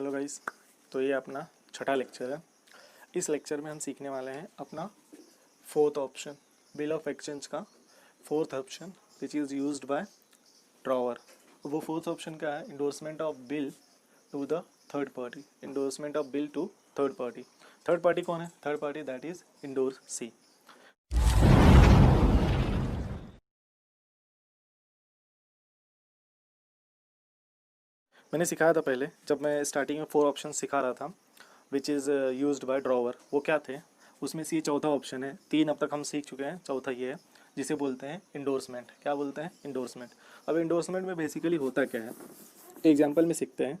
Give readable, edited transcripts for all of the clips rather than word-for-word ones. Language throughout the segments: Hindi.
Hello guys. तो ये अपना छठा लेक्चर है। इस लेक्चर में हम सीखने वाले हैं अपना fourth option, bill of exchange का fourth option which is used by drawer. वो फोर्थ ऑप्शन क्या है? Endorsement of bill to the third party. Endorsement of bill to third party. Third party कौन है? Third party that is endorsee. मैंने सिखाया था पहले, जब मैं स्टार्टिंग में 4 ऑप्शन सिखा रहा था विच इज़ यूज्ड बाय ड्रॉवर। वो क्या थे? उसमें से ये चौथा ऑप्शन है। 3 अब तक हम सीख चुके हैं, चौथा ये है जिसे बोलते हैं इंडोर्समेंट। क्या बोलते हैं? इंडोर्समेंट। अब इंडोर्समेंट में बेसिकली होता क्या है, एग्जाम्पल में सीखते हैं।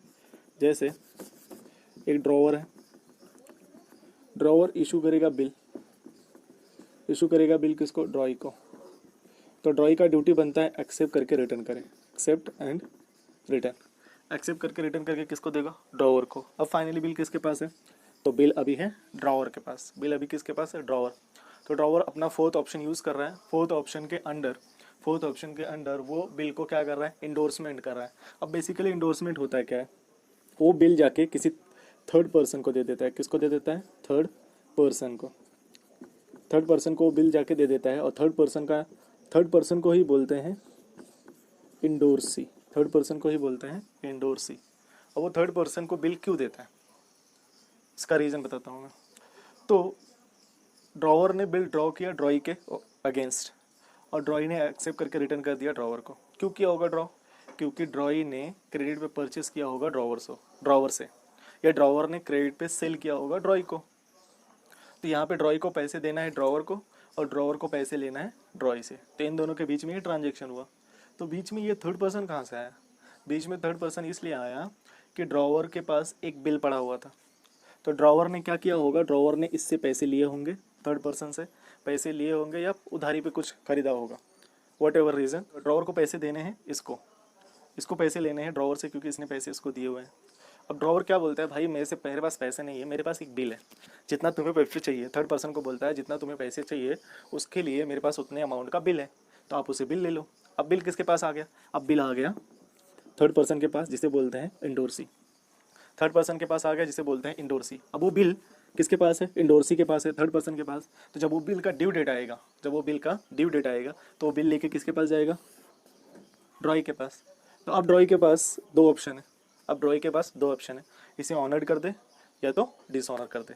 जैसे एक ड्रॉवर है, ड्रॉवर इशू करेगा बिल। इशू करेगा बिल किसको? ड्रॉई को। तो ड्रॉई का ड्यूटी बनता है एक्सेप्ट करके रिटर्न करें। Accept and return. एक्सेप्ट करके रिटर्न करके किसको देगा? ड्रॉवर को। अब फाइनली बिल किसके पास है? तो बिल अभी है ड्रॉवर के पास। बिल अभी किसके पास है? ड्रॉवर। तो ड्रॉवर अपना फोर्थ ऑप्शन यूज़ कर रहा है। फोर्थ ऑप्शन के अंडर वो बिल को क्या कर रहा है? इंडोर्समेंट कर रहा है। अब बेसिकली इंडोर्समेंट होता है क्या है? वो बिल जाके किसी थर्ड पर्सन को दे देता है। किसको दे देता है? थर्ड पर्सन को। थर्ड पर्सन को बिल जाके दे देता है और थर्ड पर्सन को ही बोलते हैं इंडोर्सी। थर्ड पर्सन को ही बोलते हैं इंडोर्सी। और वो थर्ड पर्सन को बिल क्यों देता है, इसका रीज़न बताता हूँ मैं। तो ड्रॉवर ने बिल ड्रॉ किया ड्रॉई के अगेंस्ट, और ड्रॉई ने एक्सेप्ट करके रिटर्न कर दिया ड्रॉवर को। क्यों किया होगा ड्रॉ? क्योंकि ड्रॉई ने क्रेडिट पे परचेस किया होगा ड्रॉवर से, या ड्रॉवर ने क्रेडिट पे सेल किया होगा ड्रॉई को। तो यहाँ पे ड्रॉई को पैसे देना है ड्रॉवर को, और ड्रॉवर को पैसे लेना है ड्रॉई से। तो इन दोनों के बीच में ये ट्रांजेक्शन हुआ। तो बीच में ये थर्ड पर्सन कहाँ से आया? बीच में थर्ड पर्सन इसलिए आया कि ड्रॉवर के पास एक बिल पड़ा हुआ था। तो ड्रॉवर ने क्या किया होगा? ड्रॉवर ने इससे पैसे लिए होंगे, थर्ड पर्सन से पैसे लिए होंगे, या उधारी पे कुछ खरीदा होगा, वट एवर रीज़न। ड्रॉवर को पैसे देने हैं, इसको पैसे लेने हैं ड्रॉवर से, क्योंकि इसने पैसे इसको दिए हुए हैं। अब ड्रॉवर क्या बोलता है? भाई मेरे पास पैसे नहीं है, मेरे पास एक बिल है, जितना तुम्हें पैसे चाहिए। थर्ड पर्सन को बोलता है जितना तुम्हें पैसे चाहिए उसके लिए मेरे पास उतने अमाउंट का बिल है, तो आप उसे बिल ले लो। अब बिल किसके पास आ गया? अब बिल आ गया थर्ड पर्सन के पास, जिसे बोलते हैं इंडोर्सी। थर्ड पर्सन के पास आ गया, जिसे बोलते हैं इंडोर्सी। अब वो बिल किसके पास है? इंडोर्सी के पास है, थर्ड पर्सन के पास। तो जब वो बिल का ड्यू डेट आएगा, तो वो बिल लेके किसके पास जाएगा? ड्रॉई के पास। तो अब ड्रॉई के पास दो ऑप्शन है। इसे ऑनर्ड कर दे या तो डिसऑनर कर दे।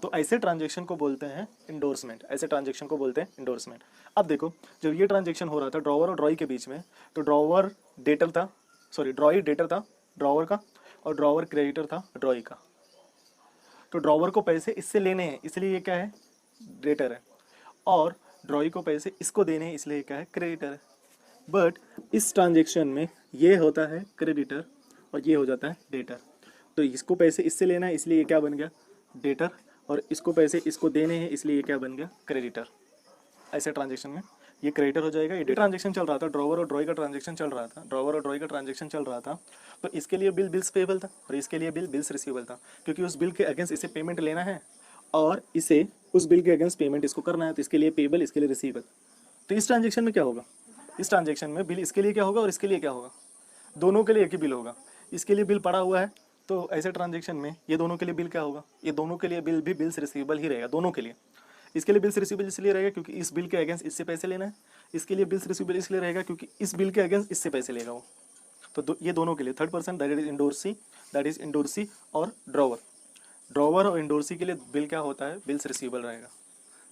तो ऐसे ट्रांजेक्शन को बोलते हैं इंडोर्समेंट। अब देखो, जब ये ट्रांजेक्शन हो रहा था ड्रॉवर और ड्रॉई के बीच में, तो ड्रॉई डेटर था ड्रॉवर का, और ड्रॉवर क्रेडिटर था ड्रॉई का। तो ड्रॉवर को पैसे इससे लेने हैं, इसलिए ये क्या है? डेटर है। और ड्रॉई को पैसे इसको देने हैं, इसलिए ये क्या है? क्रेडिटर है। बट इस ट्रांजेक्शन में ये होता है क्रेडिटर और ये हो जाता है डेटर। तो इसको पैसे इससे लेना है, इसलिए ये क्या बन गया? डेटर। और इसको पैसे इसको देने हैं, इसलिए ये क्या बन गया? क्रेडिटर। ऐसे ट्रांजेक्शन में ये क्रेडिटर हो जाएगा। ये ट्रांजेक्शन चल रहा था, ड्रॉवर और ड्रॉई का ट्रांजेक्शन चल रहा था। तो इसके लिए बिल्स पेबल था और इसके लिए बिल्स रिसीवेबल था, क्योंकि उस बिल के अगेंस्ट इसे पेमेंट लेना है और इसे उस बिल के अगेंस्ट पेमेंट इसको करना है। तो इसके लिए पेबल, इसके लिए रिसीवेबल। तो इस ट्रांजेक्शन में क्या होगा? इस ट्रांजेक्शन में बिल इसके लिए क्या होगा और इसके लिए क्या होगा? दोनों के लिए एक ही बिल होगा। इसके लिए बिल पड़ा हुआ है, तो ऐसे ट्रांजेक्शन में ये दोनों के लिए बिल क्या होगा? ये दोनों के लिए बिल भी बिल्स रिसीवेबल ही रहेगा, दोनों के लिए। इसके लिए बिल्स रिसीवेबल इसलिए रहेगा क्योंकि इस बिल के अगेंस्ट इससे पैसे लेना है। इसके लिए बिल्स रिसीवेबल इसलिए रहेगा क्योंकि इस बिल के अगेंस्ट इससे पैसे लेगा वो। तो ये दोनों के लिए third person that is endorsee और ड्रॉवर और इंडोर्सी के लिए बिल क्या होता है? बिल्स रिसीवेबल रहेगा।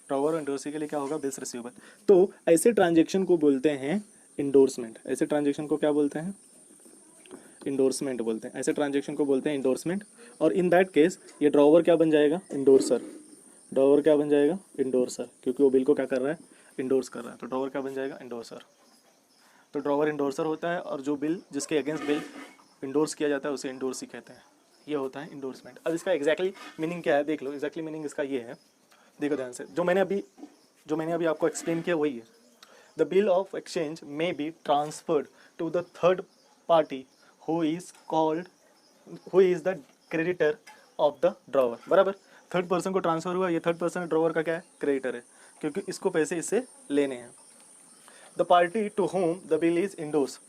ड्रॉवर और इंडोर्सी के लिए क्या होगा? Bills receivable. तो ऐसे ट्रांजेक्शन को बोलते हैं इंडोर्समेंट। ऐसे ट्रांजेक्शन को क्या बोलते हैं? इंडोर्समेंट बोलते हैं। ऐसे ट्रांजेक्शन को बोलते हैं इंडोर्समेंट। और इन दैट केस ये ड्रॉवर क्या बन जाएगा? इंडोर्सर। क्योंकि वो बिल को क्या कर रहा है? इंडोर्स कर रहा है। तो ड्रॉवर क्या बन जाएगा? इंडोर्सर। तो ड्रॉवर इंडोर्सर होता है, और जो बिल जिसके अगेंस्ट बिल इंडोर्स किया जाता है उसे इंडोर्सी कहते हैं। ये होता है इंडोर्समेंट। अब इसका एग्जैक्टली मीनिंग क्या है देख लो। एग्जैक्टली मीनिंग इसका ये है, देखो ध्यान से। जो मैंने अभी आपको एक्सप्लेन किया वही है। The bill of exchange may be transferred to the third party who is the creditor of the drawer. बराबर, थर्ड पर्सन को ट्रांसफर हुआ। ये थर्ड पर्सन ड्रॉवर का क्या है? क्रेडिटर है, क्योंकि इसको पैसे इससे लेने हैं। The party to whom the bill is endorsed,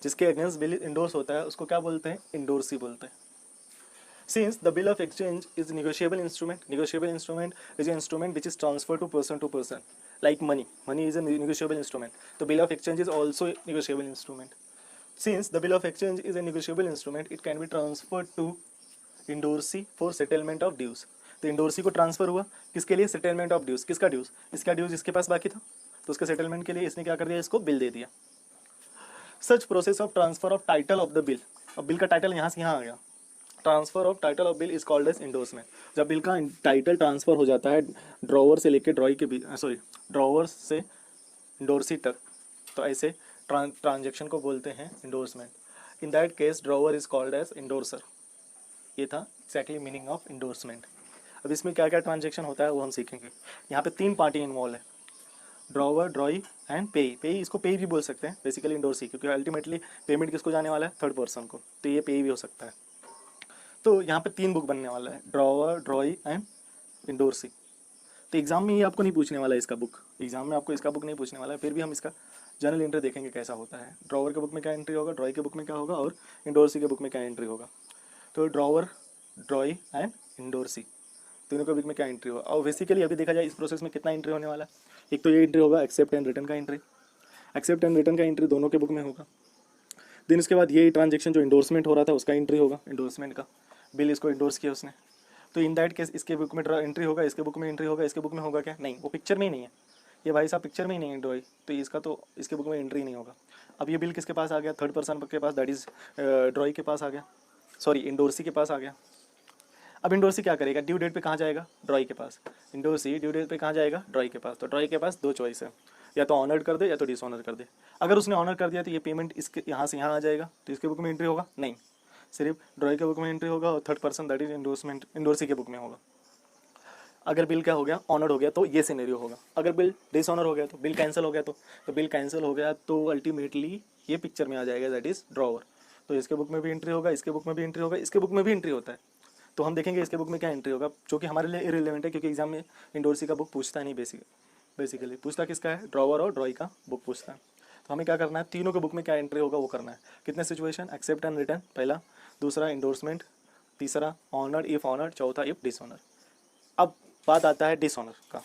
जिसके अगेंस्ट बिल इंडोर्स होता है उसको क्या बोलते हैं? इंडोर्सी बोलते हैं। Since the bill of exchange is negotiable instrument is an instrument which is transferred to person, like money. Money is a negotiable instrument. The bill of exchange is also a negotiable instrument. Since the bill of exchange is a negotiable instrument, it can be transferred to endorsee for settlement of dues. तो इंडोर्सी को ट्रांसफर हुआ किसके लिए? Settlement of dues. किसका ड्यूज? इसका ड्यूज इसके पास बाकी था, तो उसके सेटलमेंट के लिए इसने क्या कर दिया? इसको बिल दे दिया. Such process of transfer of title of the bill. अब बिल का टाइटल यहाँ से यहाँ आ गया. Transfer of title of bill is called as endorsement. जब बिल का टाइटल ट्रांसफर हो जाता है ड्रॉवर से लेके ड्रॉई के बीच, सॉरी ड्रॉवर से इंडोर्सी तक, तो ऐसे ट्रांजेक्शन को बोलते हैं endorsement. In that case drawer is called as endorser. ये था एक्जैक्टली मीनिंग ऑफ इंडोर्समेंट. अब इसमें क्या क्या ट्रांजेक्शन होता है वो हम सीखेंगे. यहाँ पे 3 पार्टी इन्वॉल्व है, ड्रॉवर, ड्रॉई एंड पेई. पेई, इसको पेई भी बोल सकते हैं बेसिकली इंडोर्सी, क्योंकि अल्टीमेटली पेमेंट किसको जाने वाला है? थर्ड पर्सन को, तो ये पेई भी हो सकता है. तो यहाँ पे 3 बुक बनने वाला है, ड्रॉवर, ड्रॉई एंड इंडोर्सी. तो एग्जाम में ये आपको नहीं पूछने वाला है इसका बुक, एग्जाम में आपको इसका बुक नहीं पूछने वाला है, फिर भी हम इसका जनरल एंट्री देखेंगे कैसा होता है. ड्रॉवर के बुक में क्या एंट्री होगा, ड्रॉई के बुक में क्या होगा और इंडोर्सी के बुक में क्या एंट्री होगा. तो ड्रॉवर, ड्रॉई एंड इंडोर्सी तीनों के बीच में क्या एंट्री होगा. और बेसिकली अभी देखा जाए इस प्रोसेस में कितना एंट्री होने वाला है. एक तो ये एंट्री होगा एक्सेप्ट एंड रिटर्न का एंट्री. एक्सेप्ट एंड रिटर्न का एंट्री दोनों के बुक में होगा. देन इसके बाद ये ट्रांजेक्शन जो इंडोर्समेंट हो रहा था उसका एंट्री होगा, इंडोर्समेंट का बिल इसको इंडोर्स किया उसने, तो इन दैट केस इसके बुक में एंट्री होगा, इसके बुक में एंट्री होगा, इसके बुक में होगा क्या? नहीं, वो पिक्चर में ही नहीं है. ये भाई साहब पिक्चर में ही नहीं है ड्रॉई, तो इसका तो इसके बुक में एंट्री नहीं होगा. अब ये बिल किसके पास आ गया? थर्ड पर्सन के पास, दैट इज ड्रॉई के पास आ गया, सॉरी इंडोर्सी के पास आ गया. अब इंडोर्सी क्या करेगा? ड्यू डेट पे कहाँ जाएगा? ड्रॉई के पास. इंडोर्सी ड्यू डेट पे कहाँ जाएगा? ड्रॉई के पास. तो ड्रॉई के पास 2 चॉइस है, या तो ऑनर्ड कर दे या तो डिसऑनर कर दे. अगर उसने ऑनर कर दिया तो ये पेमेंट इसके यहाँ से यहाँ आ जाएगा, तो इसके बुक में एंट्री होगा? नहीं, सिर्फ ड्रॉई के बुक में एंट्री होगा और third person that is endorsement endorsee के बुक में होगा. अगर बिल क्या हो गया? ऑनर्ड हो गया, तो ये सिनेरियो होगा. अगर बिल डिसऑनर हो गया तो बिल कैंसिल हो गया, तो बिल कैंसिल हो गया तो अल्टीमेटली ये पिक्चर में आ जाएगा, दैट इज ड्रॉवर. तो इसके बुक में भी एंट्री होगा, इसके बुक में भी एंट्री होगा, इसके बुक में भी एंट्री होता है. तो हम देखेंगे इसके बुक में क्या एंट्री होगा, जो कि हमारे लिए इररिलेवेंट है, क्योंकि एग्जाम में इंडोर्सी का बुक पूछता नहीं. बेसिकली पूछता किसका है? ड्रॉवर और ड्रॉई का बुक पूछता है. तो हमें क्या करना है? तीनों के बुक में क्या एंट्री होगा वो करना है. कितने सिचुएशन? एक्सेप्ट एंड रिटर्न पहला, दूसरा इंडोर्समेंट, तीसरा ऑनर्ड इफ ऑनर्ड, चौथा इफ डिसऑनर. अब बात आता है डिसऑनर का.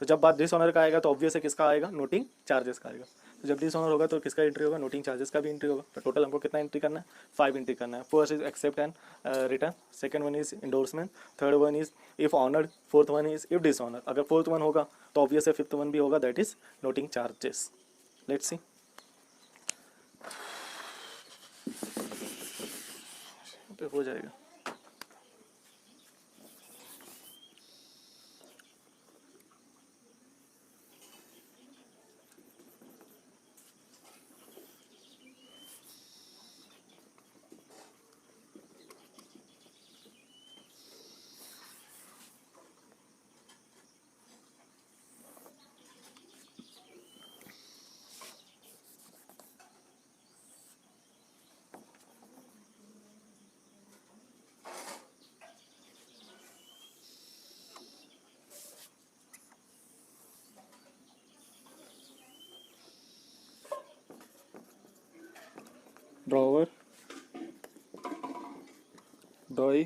तो जब बात डिसऑनर का आएगा तो ऑब्वियस है किसका आएगा? नोटिंग चार्जेस का आएगा. तो जब डिसऑनर होगा तो किसका एंट्री होगा? नोटिंग चार्जेस का भी एंट्री होगा. तो टोटल हमको कितना एंट्री करना है? 5 एंट्री करना है. First is accept and return, second one is endorsement, third one is if honoured, fourth one is if dishonour. अगर फोर्थ वन होगा तो ऑब्वियस है फिफ्थ वन भी होगा, that is noting charges. Let's see. हो जाएगा. ड्रॉवर, ड्रॉई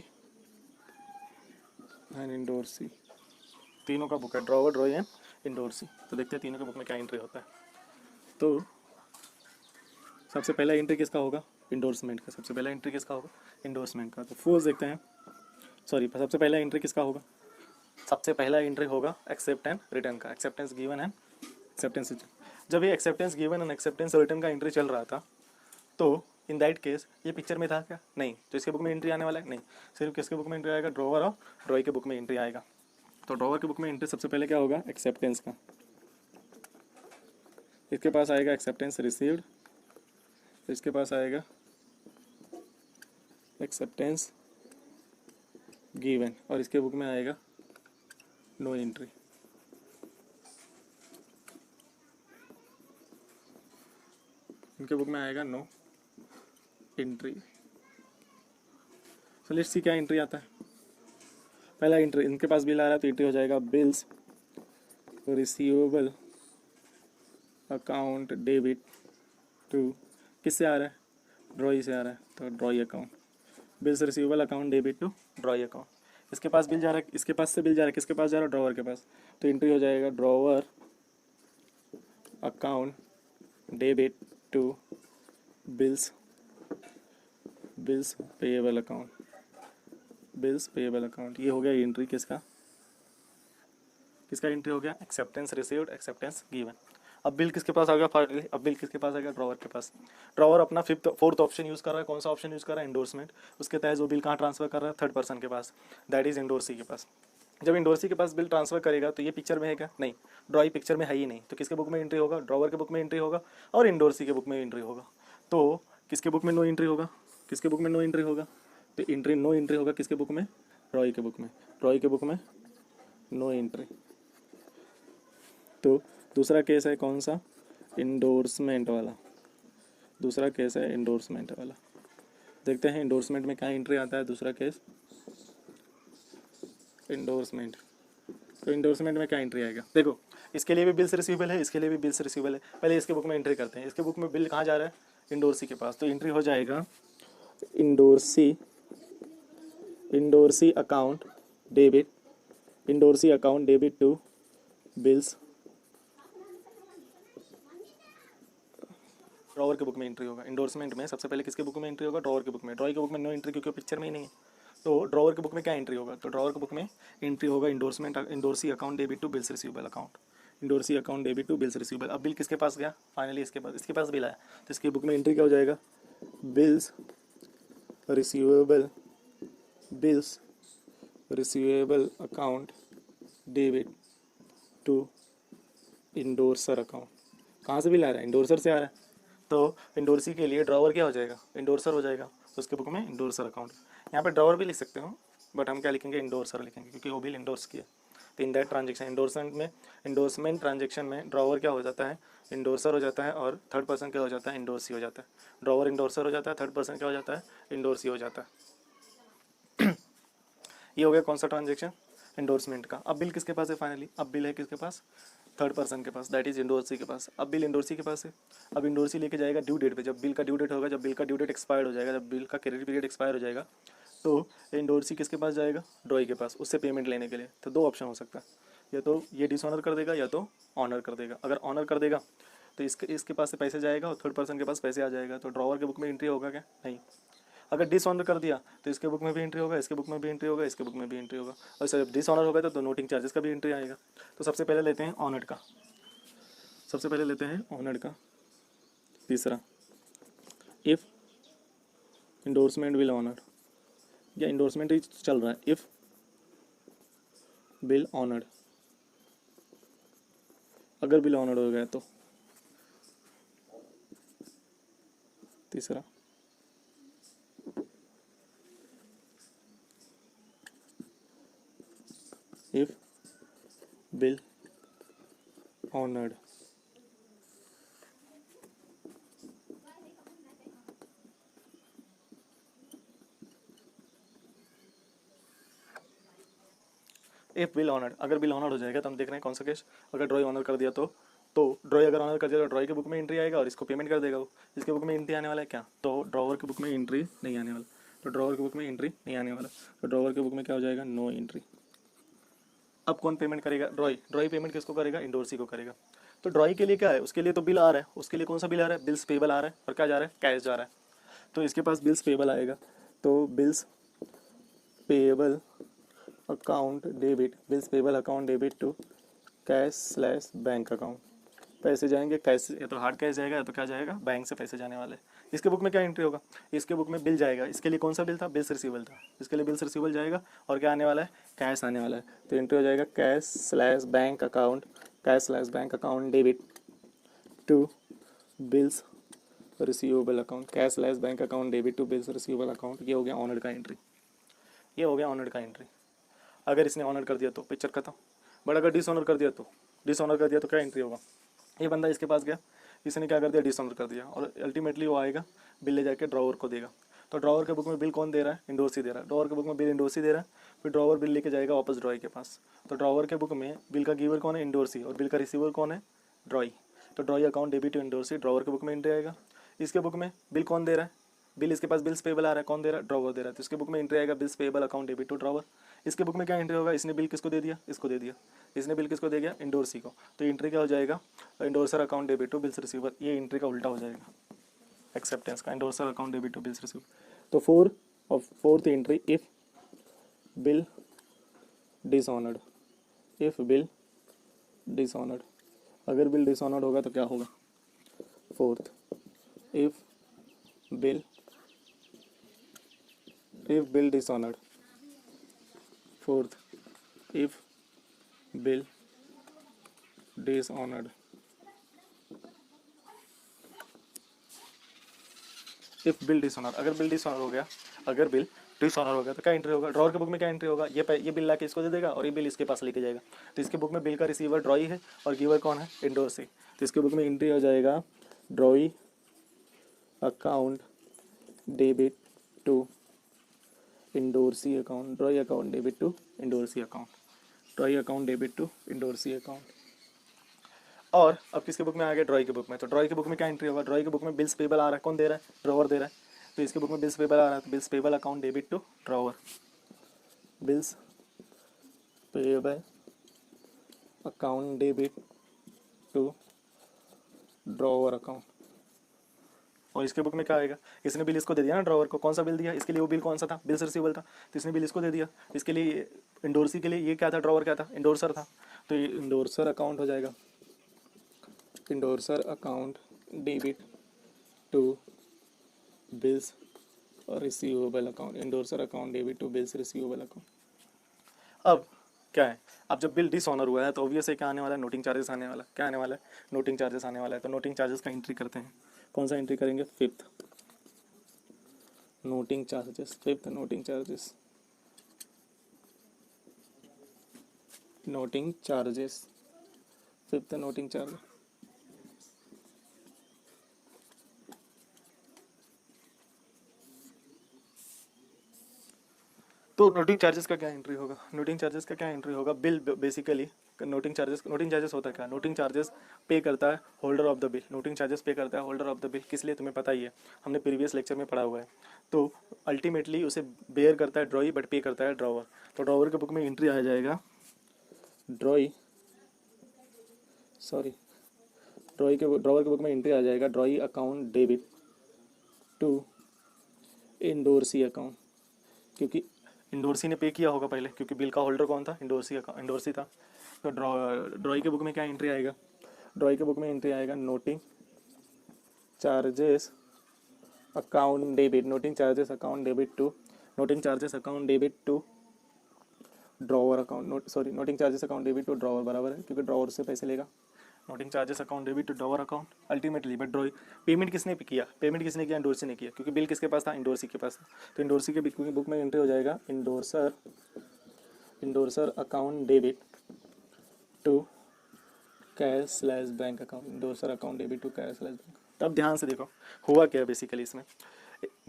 एंड इंडोर्सी तीनों का बुक है. Drawer, ड्रॉई and endorsee. तो देखते हैं तीनों के बुक में क्या एंट्री होता है. तो सबसे पहला एंट्री किसका होगा? इंडोर्समेंट का. सबसे पहला एंट्री किसका होगा? इंडोर्समेंट का. तो फोर्स देखते हैं, सॉरी सबसे पहला एंट्री किसका होगा? सबसे पहला एंट्री होगा एक्सेप्ट एंड रिटर्न का. Acceptance given and acceptance. जब ये acceptance given and acceptance return का एंट्री चल रहा था तो इन दैट केस ये पिक्चर में था क्या? नहीं. तो इसके बुक में एंट्री आने वाला है? नहीं. सिर्फ किसके बुक में एंट्री आएगा? ड्रॉवर और ड्रॉई के बुक में एंट्री आएगा. तो ड्रॉवर के बुक में एंट्री सबसे पहले क्या होगा? एक्सेप्टेंस का. इसके पास आएगा एक्सेप्टेंस रिसीव्ड, इसके पास आएगा एक्सेप्टेंस गिवन और इसके बुक में आएगा नो एंट्री. इनके बुक में आएगा नो एंट्री. तो लेट्स सी क्या एंट्री आता है. पहला एंट्री, इनके पास बिल आ रहा है तो एंट्री हो जाएगा bills receivable account debit to, किससे आ रहा है? ड्रॉई से आ रहा है, तो drawee account. Bills receivable account debit to drawee account, इसके पास बिल जा रहा है, इसके पास से बिल जा रहा है, किसके पास जा रहा है, ड्रॉवर के पास, तो एंट्री हो जाएगा drawer account debit to bills bills payable account, bills payable account. ये हो गया एंट्री किसका, किसका एंट्री हो गया, एक्सेप्टेंस रिसीव्ड, एक्सेप्टेंस गिवन। अब बिल किसके पास आ गया फाइनली, अब बिल किसके पास आ गया, ड्रॉवर के पास। ड्रॉवर अपना फोर्थ ऑप्शन यूज़ कर रहा है, कौन सा ऑप्शन यूज़ कर रहा है, इंडोर्समेंट। उसके तहत वो बिल कहाँ ट्रांसफर कर रहा है, थर्ड पर्सन के पास, दैट इज इंडोर्सी के पास। जब इंडोर्सी के पास बिल ट्रांसफर करेगा तो ये पिक्चर में है क्या, नहीं, ड्रॉई पिक्चर में है ही नहीं, तो किसके बुक में एंट्री होगा, ड्रॉवर के बुक में एंट्री होगा और इंडोर्सी के बुक में एंट्री होगा। तो किसके बुक में नो एंट्री होगा, किसके बुक में नो एंट्री होगा, तो एंट्री नो एंट्री होगा किसके बुक में, ड्रॉई के बुक में, ड्रॉई के बुक में नो एंट्री। तो दूसरा केस है कौन सा, इंडोर्समेंट वाला, दूसरा केस है इंडोर्समेंट वाला। देखते हैं इंडोर्समेंट में क्या एंट्री आता है, दूसरा केस इंडोर्समेंट। तो इंडोर्समेंट में क्या एंट्री आएगा, देखो इसके लिए भी बिल्स रिसीवेबल है, इसके लिए भी बिल्स रिसीवेबल है। पहले इसके बुक में एंट्री करते हैं, इसके बुक में बिल कहाँ जा रहा है, इंडोर्सी के पास, तो एंट्री हो जाएगा endorsee account debit, endorsee account debit to bills, drawer के बुक में एंट्री होगा। इंडोर्समेंट में सबसे पहले किसके बुक में एंट्री होगा, ड्रॉवर के बुक में, ड्रॉवर के बुक में नो एंट्री क्योंकि पिक्चर में ही नहीं है। तो ड्रॉवर के बुक में क्या एंट्री होगा, तो ड्रॉवर के बुक में एंट्री होगा endorsement, endorsee account debit to bills receivable account, endorsee account debit to bills receivable. अब बिल किसके पास गया, फाइनली इसके पास बिल आया, तो इसके बुक में एंट्री क्या हो जाएगा, bills receivable account debit to endorser account. कहाँ से बिल आ रहा है, इंडोर्सर से आ रहा है, तो इंडोर्सी के लिए ड्रॉवर क्या हो जाएगा, इंडोर्सर हो जाएगा, तो उसके बुक में इंडोर्सर अकाउंट। यहाँ पे ड्रॉवर भी लिख सकते हो बट हम क्या लिखेंगे, इंडोर्सर लिखेंगे क्योंकि वो बिल इंडोर्स किया। तो in that transaction endorsement transaction में ड्रॉवर क्या हो जाता है, इंडोर्सर हो जाता है, और थर्ड पर्सन क्या हो जाता है, इंडोर्सी हो जाता है। ड्रॉवर इंडोर्सर हो जाता है, थर्ड पर्सन क्या हो जाता है, इंडोर्सी हो जाता है। ये हो गया कौन सा ट्रांजेक्शन, इंडोर्समेंट का। अब बिल किसके पास है फाइनली, अब बिल है किसके पास, थर्ड पर्सन के पास, दैट इज इंडोर्सी के पास। अब बिल इंडोर्सी के पास है, अब इंडोर्सी लेके जाएगा ड्यू डेट पे, जब बिल का ड्यू डेट होगा, जब बिल का ड्यू डेट एक्सपायर हो जाएगा, जब बिल का क्रेडिट पीरियड एक्सपायर हो जाएगा, तो इंडोर्सी किसके पास जाएगा, ड्रॉई के पास, उससे पेमेंट लेने के लिए। तो दो ऑप्शन हो सकता है, या तो ये डिसऑनर कर देगा या तो ऑनर कर देगा। अगर ऑनर कर देगा तो इसके पास से पैसे जाएगा और थर्ड पर्सन के पास पैसे आ जाएगा, तो ड्रॉवर के बुक में एंट्री होगा क्या, नहीं। अगर डिसऑनर कर दिया तो इसके बुक में भी एंट्री होगा, इसके बुक में भी एंट्री होगा, इसके बुक में भी एंट्री होगा, और जब डिसऑनर होगा तो नोटिंग चार्जेस का भी एंट्री आएगा। तो सबसे पहले लेते हैं ऑनर्ड का, सबसे पहले लेते हैं ऑनर्ड का। तीसरा, इफ़ इंडोर्समेंट विल ऑनर, या इंडोर्समेंट ही चल रहा है, इफ़ बिल ऑनर्ड, अगर बिल ऑनर्ड हो गया तो। तीसरा, if bill honoured, if bill honoured, अगर बिल ऑनर्ड हो जाएगा तो हम देख रहे हैं कौन सा केस, अगर ड्रॉई ऑनर कर दिया तो ड्रॉई अगर ऑनर कर दिया तो ड्रॉई के बुक में एंट्री आएगा और इसको पेमेंट कर देगा वो। इसके बुक में एंट्री आने वाला है क्या, तो ड्रॉवर के बुक में एंट्री नहीं आने वाला, तो ड्रॉवर के बुक में एंट्री नहीं आने वाला, तो ड्रॉवर के बुक में क्या हो जाएगा, नो एंट्री। अब कौन पेमेंट करेगा, ड्रॉई पेमेंट किसको करेगा, इंडोर्सी को करेगा। तो ड्रॉई के लिए क्या है, उसके लिए तो बिल आ रहा है, उसके लिए कौन सा बिल आ रहा है, बिल्स पेबल आ रहा है, और क्या जा रहा है, कैश जा रहा है। तो इसके पास बिल्स पेबल आएगा, तो bills payable account debit, bills payable account debit to cash bank account. पैसे जाएंगे कैश, या तो हार्ड कैश जाएगा या तो क्या जाएगा, बैंक से पैसे जाने वाले। इसके बुक में क्या एंट्री होगा, इसके बुक में बिल जाएगा, इसके लिए कौन सा बिल था, बिल्स रिसीवेबल था, इसके लिए बिल्स रिसीवेबल जाएगा और क्या आने वाला है, कैश आने वाला है। तो एंट्री हो जाएगा cash bank account, cash bank account debit to bills receivable account, cash bank account debit to bills receivable account. ये हो गया ऑनर्ड का एंट्री, ये हो गया ऑनर्ड का एंट्री। अगर इसने ऑनर कर दिया तो पिक्चर खत्म, बट अगर डिसऑनर कर दिया तो क्या एंट्री होगा, ये बंदा इसके पास गया, इसने क्या कर दिया, डिसऑनर कर दिया, और अल्टीमेटली वो आएगा बिल ले जाके ड्रॉवर को देगा। तो ड्रॉवर के बुक में बिल कौन दे रहा है, इंडोर्सी दे रहा है, ड्रॉवर के बुक में बिल इंडोर्सी दे रहा है, फिर ड्रॉवर बिल लेके जाएगा वापस ड्रॉई के पास। तो ड्रॉवर के बुक में बिल का गिवर कौन है, इंडोर्सी, और बिल का रिसीवर कौन है, ड्रॉई। तो drawee account debit to endorsee, drawer के बुक में एंट्री आएगा। इसके बुक में बिल कौन दे रहा है, बिल इसके पास बिल्स पेबल आ रहा है, कौन दे रहा है, ड्रॉवर दे रहा है, तो इसके बुक में एंट्री आएगा bills payable account debit to drawer. इसके बुक में क्या एंट्री होगा, इसने बिल किसको दे दिया, इसको दे दिया, इसने बिल किसको दे दिया, इंडोर्सी को, तो एंट्री क्या हो जाएगा, endorser account debit to bills receiver, ये एंट्री का उल्टा हो जाएगा एक्सेप्टेंस का, endorser account debit to bills receiver. तो fourth entry, if bill dishonoured, if bill dishonoured, अगर बिल डिसऑनर्ड होगा तो क्या होगा, fourth, if bill dishonoured, fourth, if bill dishonoured, if bill dishonour, अगर बिल डिसऑनर हो गया, अगर बिल डिसऑनर हो गया तो क्या एंट्री होगा, ड्रॉवर के बुक में क्या एंट्री होगा, ये बिल लाके इसको दे देगा और ये बिल इसके पास लेके जाएगा, तो इसके बुक में बिल का रिसीवर ड्रॉई है और गिवर कौन है, इंडोर्सी, तो इसके बुक में एंट्री हो जाएगा drawee account debit to endorsee account, drawee account debit to endorsee account, drawee account debit to endorsee account. और अब किसके बुक में आ गया, ड्रॉई के बुक में, तो ड्रॉई के बुक में क्या एंट्री होगा, ड्रॉई के बुक में बिल्स पेबल आ रहा है, कौन दे रहा है, ड्रॉवर दे रहा है, तो इसके बुक में बिल्स पेबल आ रहा है, तो bills payable account debit to drawer, bills payable account debit to drawer account. और इसके बुक में क्या आएगा, इसने बिल इसको दे दिया ना ड्रॉवर को, कौन सा बिल दिया, इसके लिए वो बिल कौन सा था, बिल्स रिसीवेबल था, तो इसने बिल इसको दे दिया, इसके लिए इंडोर्सी के लिए ये क्या था, ड्रॉवर क्या था, इंडोर्सर था, तो ये इंडोर्सर अकाउंट हो जाएगा, endorser account debit to bills receivable account, endorser account debit to bills receivable account. अब क्या है, अब जब बिल डिसऑनर हुआ है तो ऑब्वियस है क्या आने वाला है, नोटिंग चार्जेस आने वाला है, क्या आने वाला है, नोटिंग चार्जेस आने वाला है, तो नोटिंग चार्जेस का एंट्री करते हैं, कौन सा एंट्री करेंगे, fifth noting charges, fifth noting charges, noting charges, fifth noting charge. तो नोटिंग चार्जेस का क्या एंट्री होगा, नोटिंग चार्जेस का क्या एंट्री होगा, बिल बेसिकली नोटिंग चार्जेस होता है क्या, नोटिंग चार्जेस पे करता है holder of the bill, noting charges पे करता है होल्डर ऑफ द बिल, किस लिए तुम्हें पता ही है, हमने प्रीवियस लेक्चर में पढ़ा हुआ है, तो अल्टीमेटली उसे बेयर करता है ड्रॉई बट पे करता है ड्रॉवर, तो ड्रॉवर के बुक में एंट्री आ जाएगा ड्रॉई ड्रॉवर के बुक में एंट्री आ जाएगा drawee account debit to endorsee account, क्योंकि इंडोर्सी ने पे किया होगा पहले, क्योंकि बिल का होल्डर कौन था, इंडोर्सी था, तो ड्रॉई के बुक में क्या एंट्री आएगा, ड्रॉई के बुक में एंट्री आएगा noting charges account debit, noting charges account debit to, noting charges account debit to drawer account, noting charges account debit to drawer बराबर है, क्योंकि ड्रॉवर से पैसे लेगा, noting charges account debit to drawer account ultimately, but drawee payment किसने किया, इंडोर्सी ने किया, क्योंकि बिल किसके पास था, इंडोर्सी के पास था, तो इंडोर्सी के बुक में एंट्री हो जाएगा endorser account debit to cash slash bank account, endorser account debit to cash slash bank. तब ध्यान से देखो हुआ क्या बेसिकली इसमें,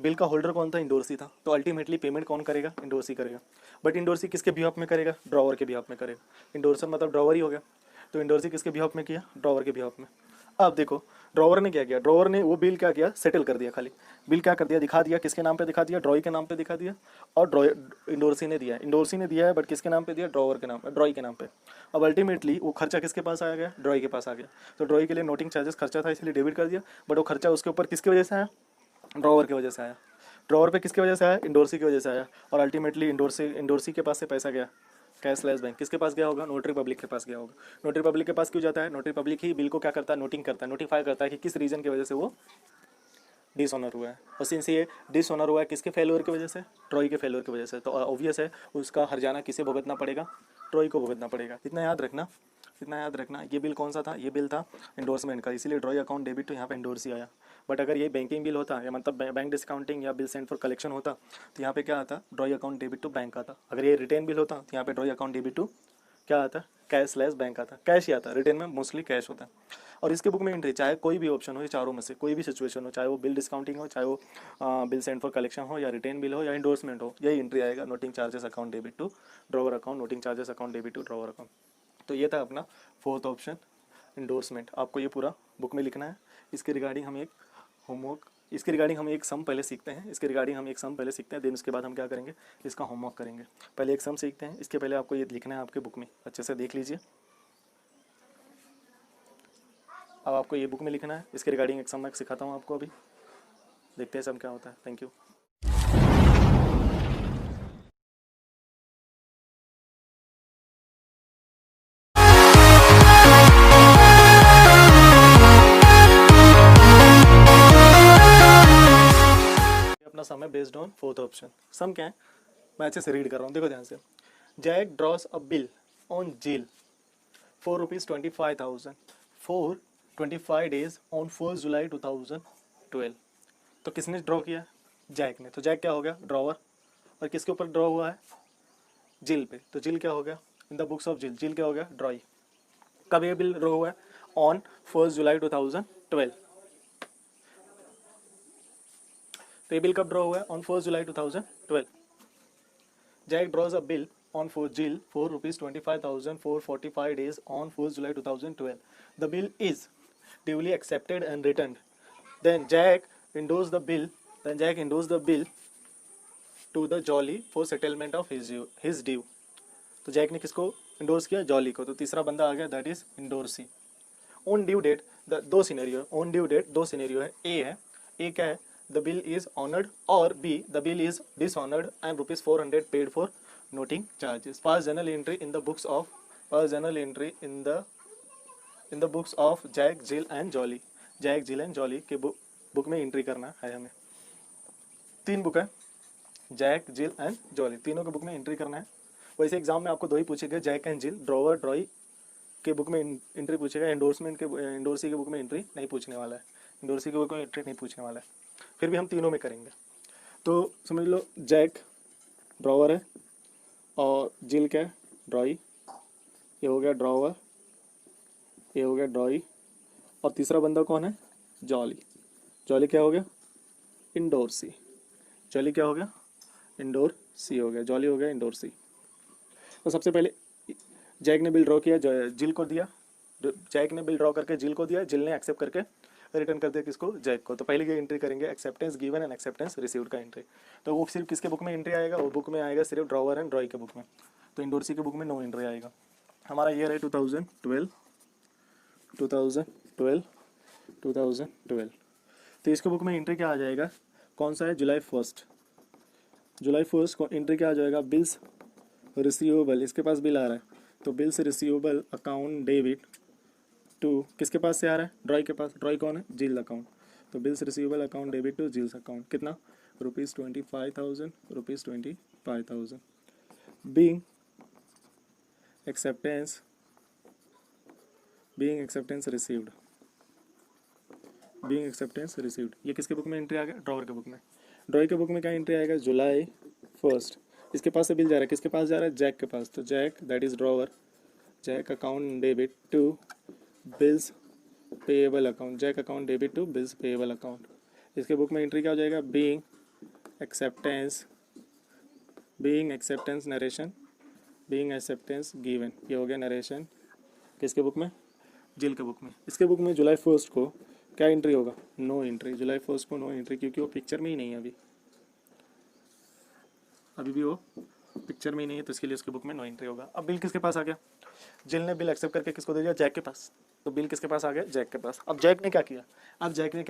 बिल का होल्डर कौन था, इंडोर्सी था, तो अल्टीमेटली पेमेंट कौन करेगा, इंडोर्सी करेगा, बट इंडोर्सी किसके बिहाफ में करेगा, ड्रॉवर के बिहाफ में करेगा, इंडोर्सर मतलब ड्रॉवर ही हो गया, तो इंडोर्सी किसके बिहाफ में किया, ड्रॉवर के बिहाफ में। अब देखो ड्रॉवर ने क्या किया, ड्रॉवर ने वो बिल क्या किया, सेटल कर दिया, खाली बिल क्या कर दिया, दिखा दिया, किसके नाम पे दिखा दिया, ड्रॉई के नाम पे दिखा दिया, और इंडोर्सी ने दिया है बट किसके नाम पे दिया, ड्रॉवर के नाम पे, ड्रॉई के नाम पे। अब अल्टीमेटली वो खर्चा किसके पास आ गया, ड्रॉई के पास आ गया, तो ड्रॉई के लिए नोटिंग चार्जेस खर्चा था इसलिए डेबिट कर दिया, बट वो खर्चा उसके ऊपर किसकी वजह से आया, ड्रॉवर की वजह से आया, ड्रॉवर पे किसकी वजह से आया, इंडोर्सी की वजह से आया, और अल्टीमेटली इंडोर्सी के पास से पैसा गया कैशलेस बैंक, किसके पास गया होगा, नोटरी पब्लिक के पास गया होगा, नोटरी पब्लिक के पास क्यों जाता है, नोटरी पब्लिक ही बिल को क्या करता है, नोटिफाई करता है कि किस रीजन की वजह से वो डिसऑनर हुआ है, और सिंस ये डिसऑनर हुआ है किसके फेलियर की वजह से, ट्रॉय के फेलियर की वजह से, तो ऑब्वियस है उसका हर्जाना किसे भुगतना पड़ेगा, ट्रॉय को भुगतना पड़ेगा। इतना याद रखना, ये बिल कौन सा था, ये बिल था इंडोर्समेंट का, इसीलिए ड्रॉय अकाउंट डेबिट तो यहाँ पे इंडोर्सी आया, बट अगर ये बैंकिंग बिल होता या मतलब बैंक डिस्काउंटिंग या बिल सेंड फॉर कलेक्शन होता तो यहाँ पे क्या आता, drawee account debit to bank आता, अगर ये रिटेन बिल होता तो यहाँ पे ड्रॉय अकाउंट डेबिट टू क्या आता, कैश स्लैश बैंक आता, कैश ही आता, रिटेन में मोस्टली कैश होता है। और इसके बुक में एंट्री चाहे कोई भी ऑप्शन हो, ये चारों में से कोई भी सिचुएशन हो, चाहे वो बिल डिस्काउंटिंग हो, चाहे वो बिल सेंड फॉर कलेक्शन हो, या रिटेन बिल हो, या इंडोर्समेंट हो, यही एंट्री आएगा, noting charges account debit to drawer account, noting charges account debit to drawer account. तो ये था अपना फोर्थ ऑप्शन इंडोर्समेंट, आपको ये पूरा बुक में लिखना है। इसके रिगार्डिंग हम एक होमवर्क इसके रिगार्डिंग हम एक सम पहले सीखते हैं, देन उसके बाद हम क्या करेंगे, इसका होमवर्क करेंगे। पहले एक सम सीखते हैं, इसके पहले आपको ये लिखना है आपके बुक में, अच्छे से देख लीजिए। अब आपको ये बुक में लिखना है, इसके रिगार्डिंग एक सम मैं सिखाता हूँ आपको अभी, देखते हैं सम क्या होता है। Thank you. अपना सम है बेस्ड ऑन फोर्थ ऑप्शन। सम क्या है, मैं अच्छे से रीड कर रहा हूँ, देखो ध्यान से। जैक ड्रॉस अ बिल ऑन जिल ₹425,000 फॉर 25 डेज ऑन 1 जुलाई 2012। तो किसने ड्रॉ किया, जैक ने। तो जैक क्या हो गया, ड्रॉवर, और किसके ऊपर ड्रॉ हुआ है, जिल पे। तो जिल क्या हो गया, इन द बुक्स ऑफ जिल, जिल क्या हो गया, ड्रॉई। कब ये बिल ड्रॉ हुआ है, ऑन 1 जुलाई 2012। तो ये बिल कब ड्रॉ हुआ है, on 1 July 2012। Jack draws a bill on for Jill for ₹25,000 for 45 days on 1st July 2012. The bill is duly accepted and returned. Then Jack endorsed the bill to the Jolly for settlement of his due. तो जैक ने किसको इंडोर्स किया, जॉली को। तो तीसरा बंदा आ गया, that is endorsee. On due date दो सिनेरियो है। ए क्या है, द बिल इज ऑनर्ड, और B the bill is dishonoured and ₹400 paid for noting charges. Pass journal entry in the books of Jack, Jill and Jolly. Jack, Jill and Jolly के बुक में एंट्री करना है हमें। 3 बुक है, जैक, जिल एंड जॉली, तीनों के बुक में एंट्री करना है। वैसे एग्जाम में आपको 2 ही पूछेंगे, Jack and Jill, drawer, drawee के बुक में एंट्री पूछेगा। इंडोर्सी के बुक में एंट्री नहीं पूछने वाला है, इंडोर्सी के बुक में एंट्री नहीं पूछने वाला है। फिर भी हम तीनों में करेंगे। तो समझ लो, जैक ड्रॉवर है, और जिल क्या है, ड्रॉई। ये हो गया ड्रॉवर, ये हो गया ड्रॉई, और तीसरा बंदा कौन है, जॉली। जॉली क्या हो गया, इंडोर्सी। जॉली क्या हो गया, इंडोर्सी हो गया। जॉली हो गया इंडोर्सी। तो सबसे पहले जैक ने बिल ड्रॉ किया, जिल को दिया। जैक ने बिल ड्रॉ करके जिल को दिया, जिल ने एक्सेप्ट करके रिटर्न कर दिया किसको, जैक को। तो पहले ये एंट्री करेंगे, acceptance given and acceptance received का एंट्री। तो वो सिर्फ किसके बुक में एंट्री आएगा, वो बुक में आएगा सिर्फ ड्रॉवर एंड ड्रॉई के बुक में। तो इंडोर्सी के बुक में नो एंट्री आएगा। हमारा ईयर है 2012। तो इसके बुक में एंट्री क्या आ जाएगा, कौन सा है, जुलाई 1 को एंट्री क्या आ जाएगा, बिल्स रिसीवेबल। इसके पास बिल आ रहा है, तो bills receivable account debit to, किसके पास से आ रहा है, ड्रॉई के पास। ड्रॉई कौन है, जिल अकाउंट। तो bills receivable account debit to Jill's account, कितना, ₹25,000। Being acceptance received. ये किसके बुक में एंट्री आ गया, ड्रॉवर के बुक में। ड्रॉई के बुक में क्या एंट्री आएगा, जुलाई 1। इसके पास से बिल जा रहा है, किसके पास जा रहा है, जैक के पास। तो Jack, that is drawer, Jack account debit to bills payable account, Jack account debit to bills payable account. इसके बुक में एंट्री क्या हो जाएगा, being acceptance narration, being acceptance given. ये हो गया नरेशन किसके बुक में, जिल के बुक में। इसके बुक में जुलाई 1 को क्या एंट्री होगा, नो एंट्री। जुलाई 1 को नो एंट्री, क्योंकि वो पिक्चर में ही नहीं है अभी भी वो पिक्चर में ही नहीं है, तो इसके लिए उसके बुक में नो एंट्री होगा। अब बिल किसके पास आ गया, जिल ने बिल एक्सेप्ट करके किसको दे दिया, जैक के पास। तो बिल किसके पास आ गया, जैक के पास। अब जैक ने क्या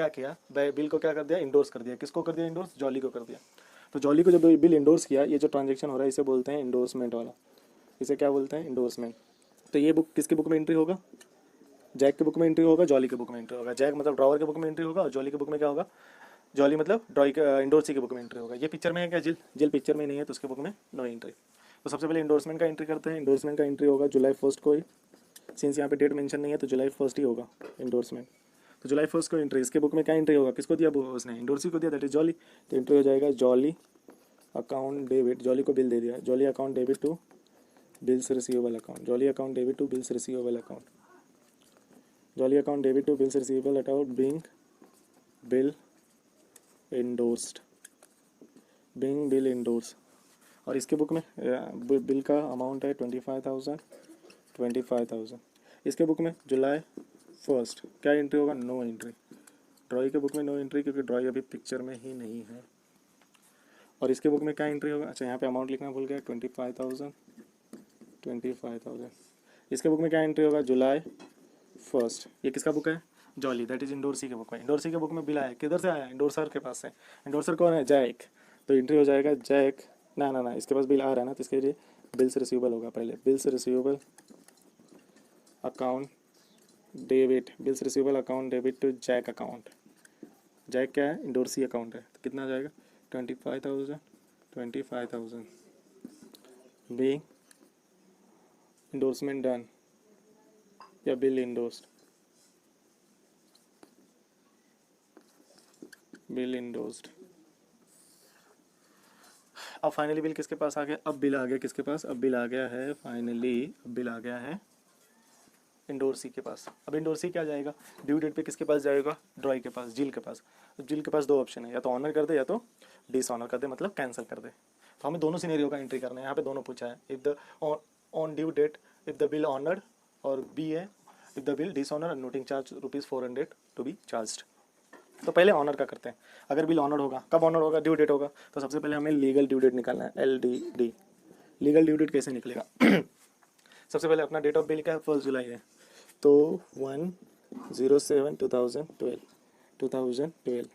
किया, बिल को क्या कर दिया, इंडोर्स कर दिया। किसको कर दिया इंडोर्स, जॉली को कर दिया। तो जॉली को जब बिल इंडोर्स किया, ये जो ट्रांजेक्शन हो रहा है इसे बोलते हैं इंडोर्समेंट वाला, इसे क्या बोलते हैं, इंडोर्समेंट। तो ये बुक किसके बुक में एंट्री होगा, जैक के बुक में एंट्री होगा, जॉली के बुक में एंट्री होगा। जैक मतलब ड्रॉवर के बुक में एंट्री होगा, और जॉली के बुक में क्या होगा, जॉली मतलब ड्रॉई के इंडोर्सी के बुक में एंट्री होगा। ये पिक्चर में है क्या, जिल पिक्चर में नहीं है, तो उसके बुक में नो एंट्री। तो सबसे पहले इंडोर्समेंट का एंट्री करते हैं। इंडोर्समेंट का एंट्री होगा जुलाई 1 को ही, सिंस यहाँ पे डेट मेंशन नहीं है तो जुलाई 1 ही होगा इंडोर्समेंट। तो जुलाई 1 को एंट्री, इसके बुक में क्या एंट्री होगा, किसको दिया, उसने इंडोर्सी को दिया, दैट इज जॉली। तो एंट्री हो जाएगा जॉली अकाउंट डेबिट, जॉली को बिल दे दिया, Jolly account debit to bills receivable account, Jolly account debit to bills receivable account, Jolly account debit to bills receivable account being bill endorse. और इसके बुक में बिल का अमाउंट है 25,000। इसके बुक में जुलाई 1 क्या एंट्री होगा, नो एंट्री। ड्रॉई के बुक में नो एंट्री, क्योंकि ड्रॉई अभी पिक्चर में ही नहीं है। और इसके बुक में क्या एंट्री होगा? अच्छा यहाँ पे अमाउंट लिखना भूल गया, 25,000, 25,000। इसके बुक में क्या एंट्री होगा? जुलाई 1। ये किसका बुक है? जॉली, दैट इज इंडोर सी के बुक में। इंडोर सी के बुक में बिल आया, किधर से आया? इंडोर सर के पास से। इंडोर सर कौन है? जैक। तो एंट्री हो जाएगा जैक, ना इसके पास बिल आ रहा है ना, तो इसके लिए बिल्स रिसीवेबल होगा। पहले bills receivable account debit, bills receivable account debit to Jack account. Jack क्या है? इंडोर सी अकाउंट है। तो कितना आ जाएगा? 25,000 बी इंडोर्समेंट डन या बिल इंडोर्स्ड, बिल इंडोर्स्ड। अब फाइनली बिल किसके पास आ गया? अब बिल आ गया किसके पास? अब बिल आ गया है फाइनली, अब बिल आ गया है इंडोर सी के पास। अब इंडोर सी क्या जाएगा? ड्यू डेट पे किसके पास जाएगा? ड्रॉई के पास, जिल के पास। अब जिल के पास दो ऑप्शन है, या तो ऑनर कर दे या तो डिसऑनर कर दे, मतलब कैंसिल कर दे। तो हमें दोनों सिनेरियो का एंट्री करना है। यहाँ पे दोनों पूछा है, if the on due date if the bill honoured, और बी है if the bill dishonour noting charge ₹400 to be charged. तो पहले ऑनर का करते हैं। अगर बिल ऑनर होगा, कब ऑनर होगा? ड्यू डेट होगा। तो सबसे पहले हमें लीगल ड्यू डेट निकालना है, LDD। लीगल ड्यू डेट कैसे निकलेगा? सबसे पहले अपना डेट ऑफ बिल क्या है? 1 जुलाई है, तो 1/07/2012।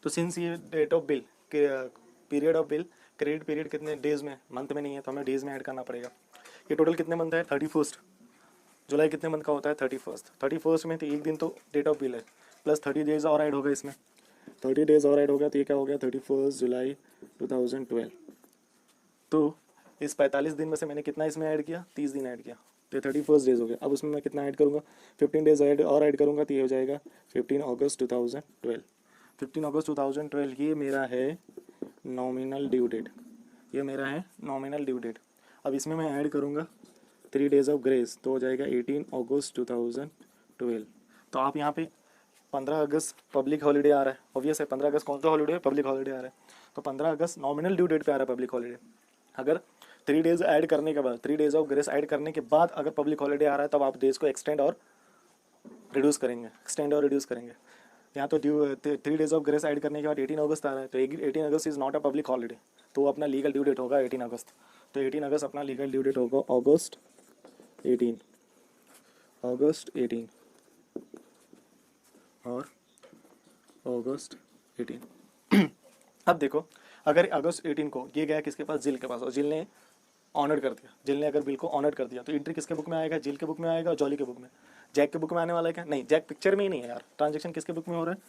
तो सिंस ये date of bill, period of bill, credit period कितने डेज में, मंथ में नहीं है, तो हमें डेज में ऐड करना पड़ेगा। ये टोटल कितने मंथ है? 31। जुलाई कितने मंथ का होता है? 31 में, तो एक दिन तो डेट ऑफ बिल है, प्लस 30 डेज और ऐड होगा इसमें। 30 डेज और ऐड हो गया, तो ये क्या हो गया? 31 जुलाई 2012। तो इस 45 दिन में से मैंने कितना इसमें ऐड किया? 30 दिन ऐड किया, तो ये 31 डेज हो गया। अब उसमें मैं कितना ऐड करूँगा? 15 डेज और ऐड करूँगा, तो ये हो जाएगा 15 अगस्त 2012। 15 अगस्त 2012 ये मेरा है नॉमिनल ड्यू डेट, ये मेरा है नॉमिनल ड्यू डेट। अब इसमें मैं ऐड करूँगा 3 डेज ऑफ ग्रेस, तो हो जाएगा 18 अगस्त 2012। तो आप यहाँ पे 15 अगस्त पब्लिक हॉलीडे आ रहा है, ऑब्वियस है 15 अगस्त कौन सा हॉलीडे है? पब्लिक हॉलीडे आ रहा है। तो 15 अगस्त नॉमिनल ड्यू डेट पे आ रहा है पब्लिक हॉलीडे। अगर 3 डेज ऐड करने के बाद, 3 डेज ऑफ ग्रेस ऐड करने के बाद अगर पब्लिक हॉलीडे आ रहा है, तब आप डेज को एक्सटेंड और रिड्यूस करेंगे। यहाँ तो 3 डेज ऑफ ग्रेस ऐड करने के बाद 18 अगस्त आ रहा है, तो 18 August is not a public holiday, तो अपना लीगल ड्यू डेट होगा 18 अगस्त। तो 18 अगस्त अपना लीगल ड्यू डेट होगा, अगस्त 18 और अगस्त 18। अब देखो, अगर अगस्त 18 को ये गया किसके पास? जिल के पास, और जिल ने ऑनर कर दिया, जिल ने अगर बिल को ऑनर कर दिया, तो एंट्री किसके बुक में आएगा? जिल के बुक में आएगा और जॉली के बुक में। जैक के बुक में आने वाला है क्या? नहीं, जैक पिक्चर में ही नहीं है यार। ट्रांजेक्शन किसके बुक में हो रहा है?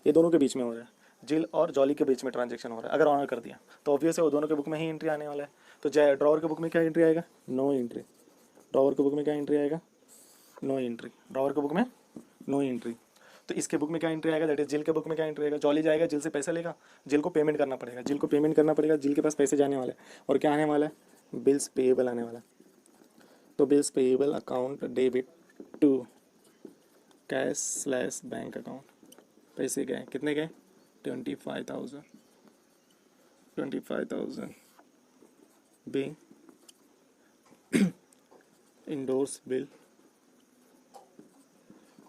ये दोनों के बीच में हो रहा है, जिल और जॉली के बीच में ट्रांजेक्शन हो रहा है। अगर ऑनर कर दिया तो ऑब्वियस है वो दोनों के बुक में ही एंट्री आने वाला है। तो ड्रॉवर के बुक में क्या एंट्री आएगा? No entry. ड्रॉवर के बुक में क्या एंट्री आएगा? No entry. ड्रॉवर के बुक में नो एंट्री। तो इसके बुक में क्या एंट्री आएगा? दैट इज जिल के बुक में क्या एंट्री आएगा? जॉली जाएगा, जिल से पैसा लेगा, जिल को पेमेंट करना पड़ेगा, जिल के पास पैसे जाने वाले हैं, और क्या आने वाला है? बिल्स पेएबल आने वाला है। तो bills payable account debit to cash bank account. पैसे गए, कितने गए? 25,000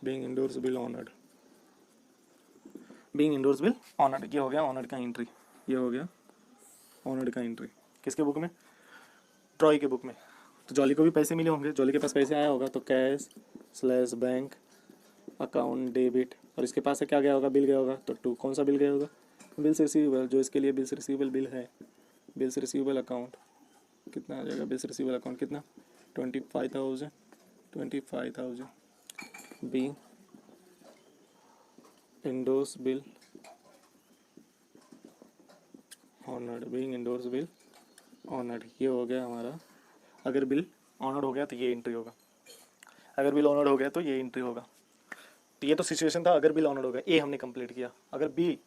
being endorsed bill honored, ये हो गया ऑनर्ड का एंट्री, ये हो गया ऑनर्ड का एंट्री। किसके बुक में? ड्रॉई के बुक में। तो जॉली को भी पैसे मिले होंगे, जॉली के पास पैसे आया होगा, तो कैश/बैंक अकाउंट डेबिट, और इसके पास से क्या गया होगा? बिल गया होगा, तो टू कौन सा बिल गया होगा? बिल्स रिसीवेबल, जो इसके लिए बिल्स रिसीवेबल बिल है। बिल्स रिसीवेबल अकाउंट कितना आ जाएगा? बिल्स रिसीवेबल अकाउंट कितना? 25,000 B endorse bill honoured, being endorse bill honoured. ये हो गया हमारा। अगर बिल ऑनर्ड हो गया तो ये एंट्री होगा, अगर बिल ऑनर्ड हो गया तो ये एंट्री होगा। तो ये तो सिचुएशन था अगर बिल ऑनर्ड हो गया, ए हमने कंप्लीट किया। अगर बी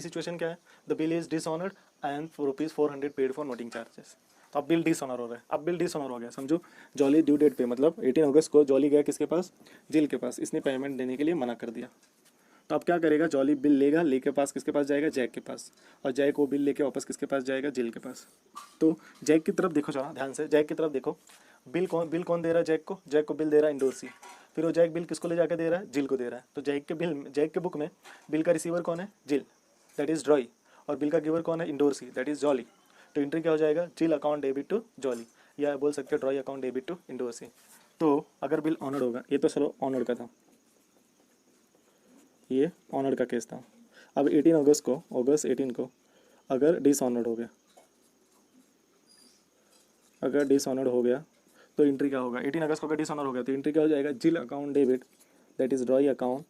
सिचुएशन क्या है? The bill is dishonoured and ₹400 paid for noting charges. तो अब बिल डिसऑनर हो रहा है, अब बिल डिसऑनर हो गया। समझो, जॉली ड्यू डेट पे, मतलब 18 अगस्त को जॉली गया किसके पास? जिल के पास। इसने पेमेंट देने के लिए मना कर दिया, तो अब क्या करेगा? जॉली बिल लेगा, लेके पास किसके पास जाएगा? जैक के पास, और जैक वो बिल लेके वापस किसके पास जाएगा? जिल के पास। तो जैक की तरफ देखो जरा ध्यान से, जैक की तरफ देखो। बिल कौन दे रहा है जैक को? जैक को बिल दे रहा है इंडोर सी। फिर वो जैक बिल किसको ले जाके दे रहा है, जिल को दे रहा है। तो जैक के बुक में बिल का रिसीवर कौन है, जिल, दैट इज ड्रॉई, और बिल का गिवर कौन है, इंडोर्सी, दैट इज जॉली। तो एंट्री क्या हो जाएगा, Jill account debit to jolly, या बोल सकते हैं drawee account debit to endorsee. तो अगर बिल ऑनर्ड होगा, ये तो चलो ऑनर्ड का था, ये ऑनर्ड का केस था। अब 18 अगस्त को, अगस्त 18 को अगर डिसऑनर्ड हो गया, अगर डिसऑनर्ड हो गया तो एंट्री क्या होगा, 18 अगस्त को अगर डिसऑनर हो गया तो एंट्री क्या हो जाएगा, Jill account debit, that is drawee account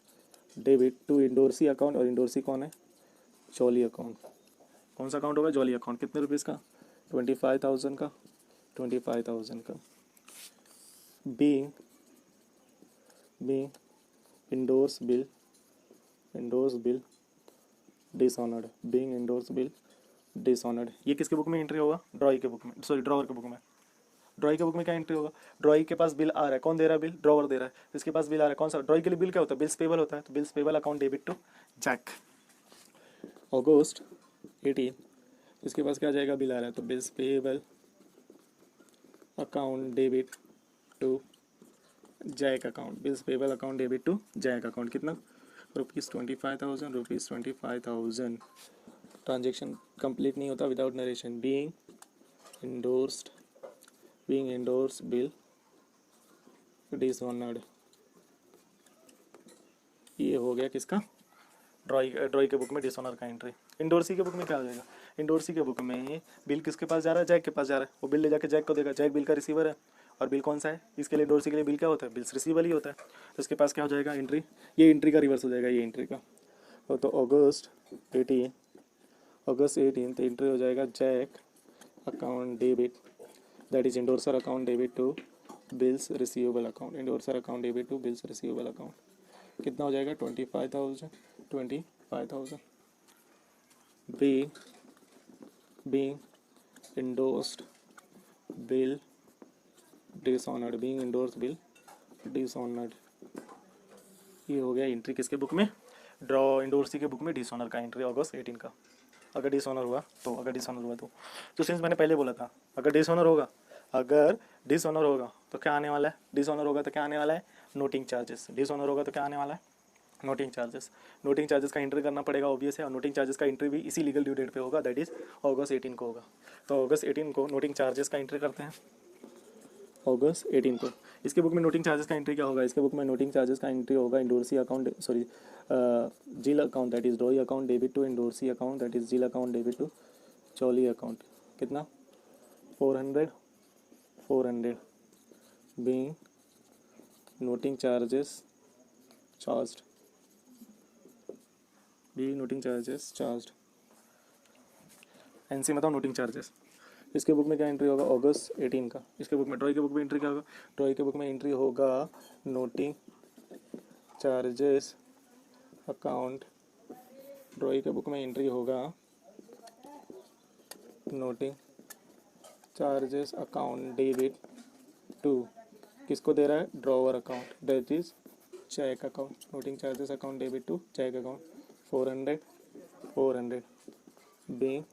debit to endorsee account, और इंडोर्सी कौन है, जॉली अकाउंट। कौन सा अकाउंट होगा, जॉली अकाउंट। कितने रुपीज़ का, 25,000 का, 25,000 का। Being endorse bill dishonoured, being endorse bill dishonoured. ये किसके बुक में एंट्री होगा, ड्रॉई के बुक में, सॉरी ड्रॉवर के बुक में। ड्रॉई के बुक में क्या एंट्री होगा, ड्रॉई के पास बिल आ रहा है, कौन दे रहा है बिल, ड्रॉवर दे रहा है, इसके पास बिल आ रहा है, कौन सा, ड्रॉई के लिए बिल क्या होता है, बिल्स पेबल होता है, तो bills payable account debit to Jack. अगस्त 18 इसके पास क्या जाएगा, बिल आ रहा है, तो bills payable account debit to Jack account, bills payable account debit to Jack account. कितना, ₹25,000, ₹25,000। ट्रांजेक्शन कंप्लीट नहीं होता without narration. Being endorse bill dishonoured, ये हो गया किसका, ड्रॉई के बुक में डिसऑनर का एंट्री। इंडोर्सी के बुक में क्या हो जाएगा, इंडोर्सी के बुक में बिल किसके पास जा रहा है, जैक के पास जा रहा है, वो बिल ले जाके जैक को देगा, जैक बिल का रिसीवर है, और बिल कौन सा है, इसके लिए इंडोर्सी के लिए बिल क्या होता है, बिल्स रिसीवल ही होता है। तो इसके पास क्या हो जाएगा, एंट्री, ये एंट्री का रिवर्स हो जाएगा, ये एंट्री का। तो अगस्त 18 तो एंट्री हो जाएगा Jack account debit, that is endorser account debit to bills receivable account, endorser account debit to bills receivable account. कितना हो जाएगा, 25,000। being endorsed bill dishonored, being endorsed bill dishonored, ये हो गया एंट्री किसके बुक में, ड्रॉ इंडोर्सी के बुक में डिसऑनर का एंट्री अगस्त 18 का। अगर डिसऑनर हुआ तो सिंस मैंने पहले बोला था, अगर डिसऑनर होगा तो क्या आने वाला है, डिसऑनर होगा तो क्या आने वाला है, नोटिंग चार्जेस। डिसऑनर होगा तो क्या आने वाला है, नोटिंग चार्जेस का एंट्री करना पड़ेगा, ऑब्वियस है। और नोटिंग चार्जेस का एंट्री भी इसी लीगल ड्यू डेट पे होगा, दैट इज अगस्त 18 को होगा। तो अगस्त 18 को नोटिंग चार्जेस का एंट्री करते हैं, अगस्त 18 को। इसके बुक में नोटिंग चार्जेस का एंट्री क्या होगा, इसके बुक में नोटिंग चार्जेस का एंट्री होगा endorsee account, sorry Jill account, that is drawee account debit to endorsee account, that is Jill account debit to Jolly account. कितना, 400 being noting charges charged, NC मतलब नोटिंग चार्जेस। इसके बुक में क्या एंट्री होगा, अगस्त 18 का। इसके बुक में, ड्रॉई के बुक में एंट्री क्या होगा, ड्रॉई के बुक में एंट्री होगा नोटिंग चार्जेस अकाउंट, ड्रॉई के बुक में एंट्री होगा noting charges account debit to, किसको दे रहा है, drawer account, that is cheque account. Noting charges account debit to cheque account, 400 being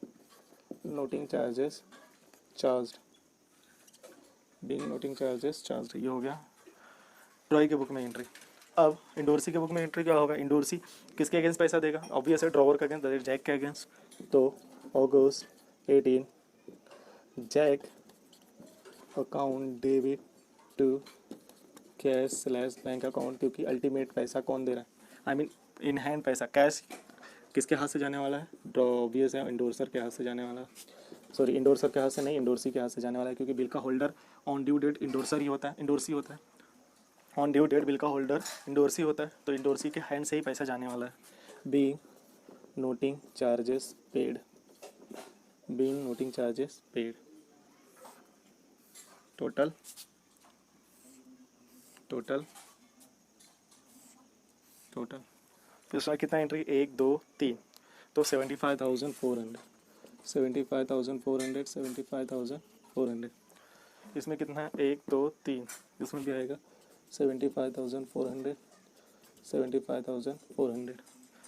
noting charges charged, ये हो गया ड्रॉई के बुक में एंट्री। अब इंडोर्सी के बुक में एंट्री क्या होगा, इंडोर्सी किसके अगेंस्ट पैसा देगा, ऑब्वियस है ड्रॉवर के अगेंस्ट, दैट इज जैक के अगेंस्ट। तो August 18 Jack account debit to cash / bank account, क्योंकि अल्टीमेट पैसा कौन दे रहा है, आई मीन इन हैंड पैसा, कैश किसके हाथ से जाने वाला है, ऑब्वियस है इंडोर्सर के हाथ से जाने वाला है, सॉरी इंडोर्सर के हाथ से नहीं, इंडोर्सी के हाथ से जाने वाला है, क्योंकि बिल का होल्डर ऑन ड्यू डेट इंडोर्सर ही होता है, इंडोर्सी होता है, ऑन ड्यू डेट बिल का होल्डर इंडोर्सी होता है, तो इंडोर्सी के हैंड से ही पैसा जाने वाला है। Being noting charges paid, total तो इसमें कितना एंट्री, 1 2 3, तो 75,400। इसमें कितना है, 1 2 3, इसमें भी आएगा 75,400,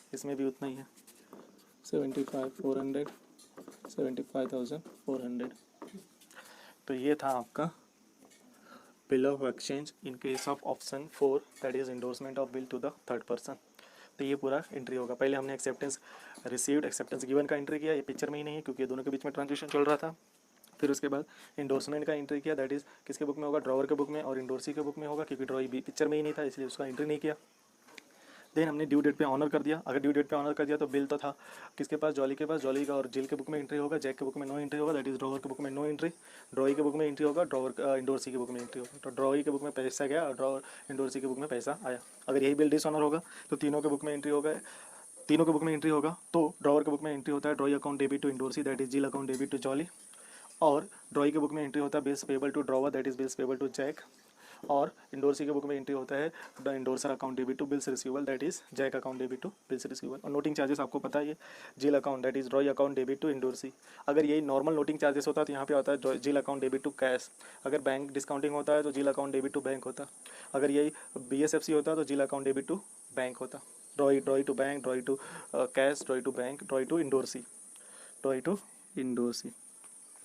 इसमें भी उतना ही है 75,400। तो ये था आपका bill of exchange in case of option 4 that is endorsement of bill to the third person. तो ये पूरा एंट्री होगा। पहले हमने एक्सेप्टेंस रिसीव्ड एक्सेप्टेंस गिवन का एंट्री किया, ये पिक्चर में ही नहीं है क्योंकि ये दोनों के बीच में ट्रांजेक्शन चल रहा था। फिर उसके बाद इंडोर्समेंट का एंट्री किया, दैट इज़ किसके बुक में होगा, ड्रॉवर के बुक में, और इंडोर्सी के बुक में होगा क्योंकि ड्रॉई भी पिक्चर में ही नहीं था इसलिए उसका एंट्री नहीं किया। देन हमने ड्यू डेट पे ऑनर कर दिया। अगर ड्यू डेट पे ऑनर कर दिया तो बिल तो था किसके पास, जॉली के पास, जॉली का और जिल के बुक में एंट्री होगा, जैक के बुक में नो एंट्री होगा, दैट इज ड्रॉवर के बुक में नो एंट्री, ड्रॉई के बुक में एंट्री होगा, ड्रॉवर इंडोर्सी के बुक में एंट्री होगा। तो ड्रॉई के बुक में पैसा गया और ड्रॉवर इंडोर्सी के बुक में पैसा आया। अगर यही बिल डिसऑनर होगा तो तीनों के बुक में एंट्री होगा, तीनों के बुक में एंट्री होगा। तो ड्रॉवर के बुक में एंट्री होता है drawee account debit to endorsee, that is Jill account debit to Jolly, और ड्रॉई के बुक में एंट्री होता है bills payable to drawer, that is bills payable to Jack, और इंडोर्सी के बुक में एंट्री होता है the endorser account debit to bills receivable, that is Jack account debit to bills receivable. और नोटिंग चार्जेस आपको पता है, ये Jill account that is drawee account debit to endorsee. अगर यही नॉर्मल नोटिंग चार्जेस होता है तो यहाँ पे आता है Jill account debit to cash. अगर बैंक डिस्काउंटिंग होता है तो जिल अकाउंट डेबिट टू बैंक होता। अगर यही BSFC होता है तो जिल अकाउंट डेबिट टू बैंक होता। Drawee to bank, drawee to cash, drawee to bank, drawee to endorsee, drawee to endorsee.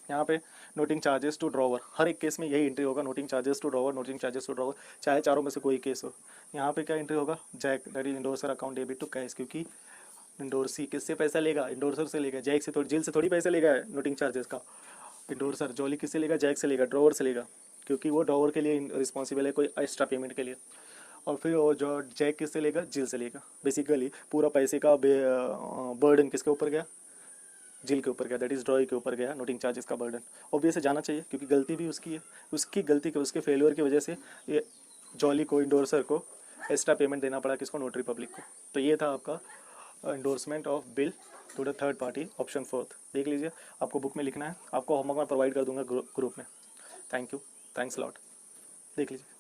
यहाँ पे नोटिंग चार्जेस टू ड्रॉवर, हर एक केस में यही एंट्री होगा, noting charges to drawer, noting charges to drawer, चाहे चारों में से कोई केस हो। यहाँ पे क्या एंट्री होगा, Jack that is endorser account debit to cash, क्योंकि इंडोर्सी किससे पैसा लेगा, इंडोर्सर से लेगा, जैक से थोड़ी, जिल से थोड़ी पैसा लेगा नोटिंग चार्जेस का। इंडोर्सर जॉली किससे लेगा, जैक से लेगा, ड्रॉवर से लेगा, क्योंकि वो ड्रॉवर के लिए रिस्पॉन्सिबल है कोई एक्स्ट्रा पेमेंट के लिए। और फिर वो जो जैक किससे लेगा, जिल से लेगा। बेसिकली पूरा पैसे का बर्डन किसके ऊपर गया, जिल के ऊपर गया, दैट इज ड्रॉई के ऊपर गया नोटिंग चार्जेस का बर्डन। ऑब्वियसली जाना चाहिए क्योंकि गलती भी उसकी है, उसकी गलती के उसके फेलियर की वजह से ये जॉली को, इंडोर्सर को एक्स्ट्रा पेमेंट देना पड़ा, किसको, नोटरी पब्लिक को। तो ये था आपका endorsement of bill to the third party, option 4 देख लीजिए। आपको बुक में लिखना है, आपको होमवर्क में प्रोवाइड कर दूंगा ग्रुप में। थैंक यू, थैंक्स लॉट, देख लीजिए।